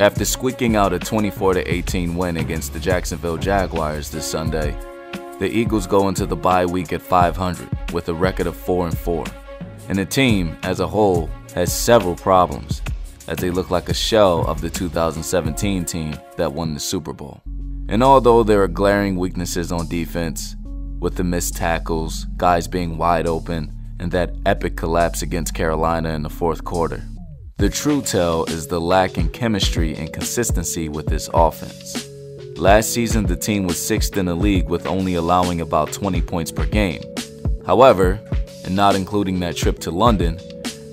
After squeaking out a 24-18 win against the Jacksonville Jaguars this Sunday, the Eagles go into the bye week at 500 with a record of 4-4. And the team, as a whole, has several problems, as they look like a shell of the 2017 team that won the Super Bowl. And although there are glaring weaknesses on defense, with the missed tackles, guys being wide open, and that epic collapse against Carolina in the fourth quarter, the true tell is the lack in chemistry and consistency with this offense. Last season, the team was 6th in the league with only allowing about 20 points per game. However, and not including that trip to London,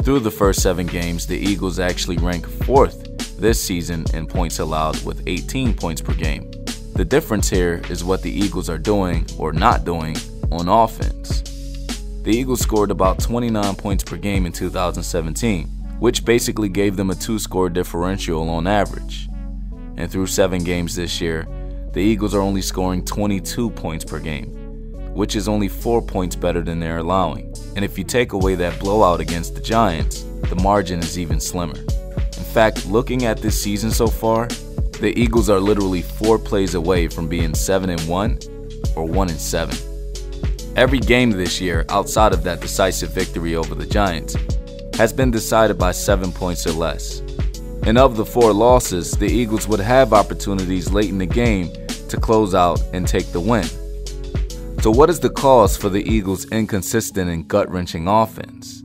through the first 7 games, the Eagles actually rank 4th this season in points allowed with 18 points per game. The difference here is what the Eagles are doing or not doing on offense. The Eagles scored about 29 points per game in 2017, which basically gave them a 2-score differential on average. And through 7 games this year, the Eagles are only scoring 22 points per game, which is only 4 points better than they're allowing. And if you take away that blowout against the Giants, the margin is even slimmer. In fact, looking at this season so far, the Eagles are literally 4 plays away from being 7-1 or 1-7. Every game this year, outside of that decisive victory over the Giants, has been decided by 7 points or less. And of the 4 losses, the Eagles would have opportunities late in the game to close out and take the win. So what is the cause for the Eagles' inconsistent and gut-wrenching offense?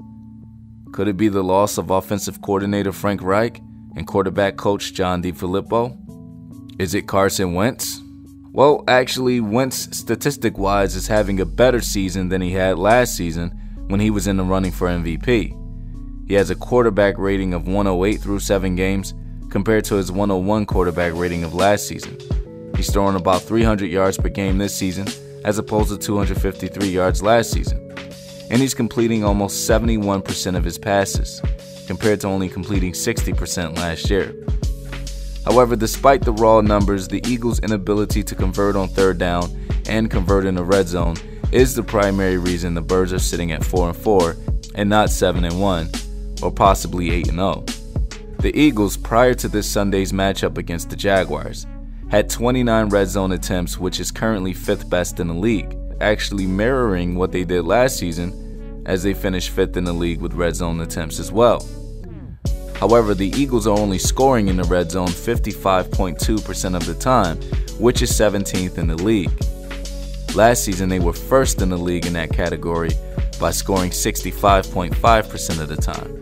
Could it be the loss of offensive coordinator Frank Reich and quarterback coach John DeFilippo? Is it Carson Wentz? Well, actually, Wentz, statistic-wise, is having a better season than he had last season when he was in the running for MVP. He has a quarterback rating of 108 through 7 games compared to his 101 quarterback rating of last season. He's throwing about 300 yards per game this season as opposed to 253 yards last season. And he's completing almost 71% of his passes compared to only completing 60% last year. However, despite the raw numbers, the Eagles' inability to convert on third down and convert in the red zone is the primary reason the Birds are sitting at 4-4 and not 7-1 or possibly 8-0. The Eagles, prior to this Sunday's matchup against the Jaguars, had 29 red zone attempts, which is currently 5th best in the league, actually mirroring what they did last season as they finished 5th in the league with red zone attempts as well. However, the Eagles are only scoring in the red zone 55.2% of the time, which is 17th in the league. Last season, they were 1st in the league in that category by scoring 65.5% of the time.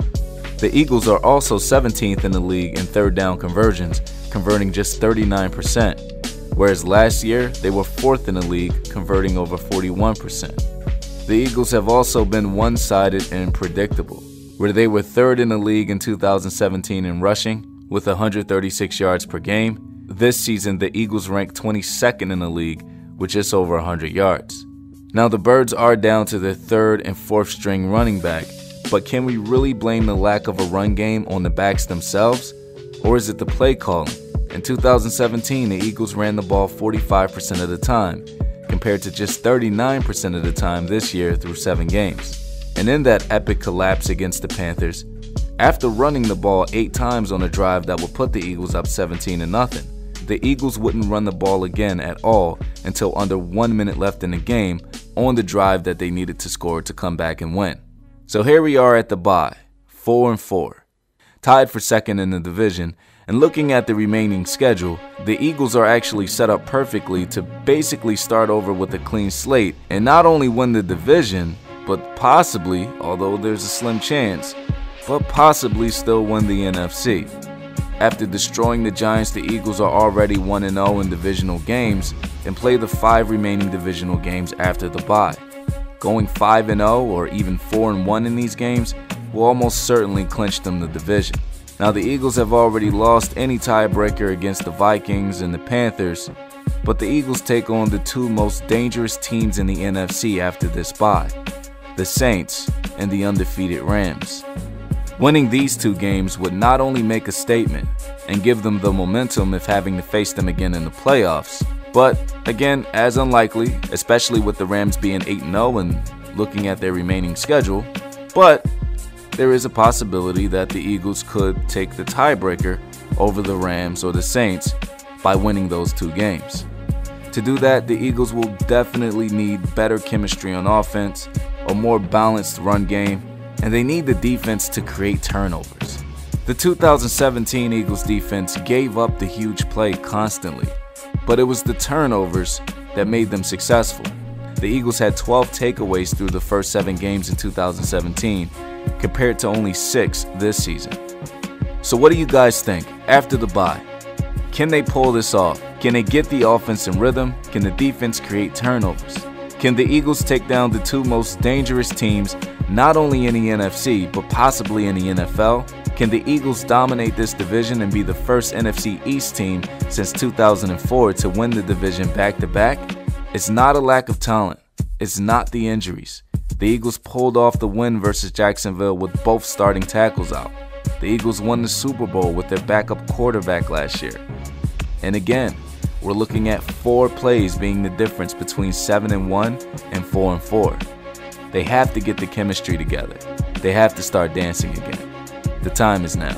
The Eagles are also 17th in the league in third down conversions, converting just 39%, whereas last year they were 4th in the league, converting over 41%. The Eagles have also been one-sided and predictable, where they were 3rd in the league in 2017 in rushing with 136 yards per game. This season, the Eagles ranked 22nd in the league with just over 100 yards. Now, the Birds are down to their 3rd and 4th string running back, but can we really blame the lack of a run game on the backs themselves? Or is it the play calling? In 2017, the Eagles ran the ball 45% of the time, compared to just 39% of the time this year through 7 games. And in that epic collapse against the Panthers, after running the ball 8 times on a drive that would put the Eagles up 17-0, the Eagles wouldn't run the ball again at all until under 1 minute left in the game on the drive that they needed to score to come back and win. So here we are at the bye, 4-4, tied for 2nd in the division, and looking at the remaining schedule, the Eagles are actually set up perfectly to basically start over with a clean slate and not only win the division, but possibly, although there's a slim chance, but possibly still win the NFC. After destroying the Giants, the Eagles are already 1-0 in divisional games and play the 5 remaining divisional games after the bye. Going 5-0 or even 4-1 in these games will almost certainly clinch them the division. Now, the Eagles have already lost any tiebreaker against the Vikings and the Panthers, but the Eagles take on the 2 most dangerous teams in the NFC after this bye, the Saints and the undefeated Rams. Winning these 2 games would not only make a statement and give them the momentum of having to face them again in the playoffs, but again, as unlikely, especially with the Rams being 8-0 and looking at their remaining schedule, but there is a possibility that the Eagles could take the tiebreaker over the Rams or the Saints by winning those 2 games. To do that, the Eagles will definitely need better chemistry on offense, a more balanced run game, and they need the defense to create turnovers. The 2017 Eagles defense gave up the huge play constantly, but it was the turnovers that made them successful. The Eagles had 12 takeaways through the first 7 games in 2017, compared to only 6 this season. So what do you guys think after the bye? Can they pull this off? Can they get the offense in rhythm? Can the defense create turnovers? Can the Eagles take down the 2 most dangerous teams, not only in the NFC, but possibly in the NFL? Can the Eagles dominate this division and be the first NFC East team since 2004 to win the division back-to-back? It's not a lack of talent. It's not the injuries. The Eagles pulled off the win versus Jacksonville with both starting tackles out. The Eagles won the Super Bowl with their backup quarterback last year. And again, we're looking at 4 plays being the difference between 7-1 and 4-4. They have to get the chemistry together. They have to start dancing again. The time is now.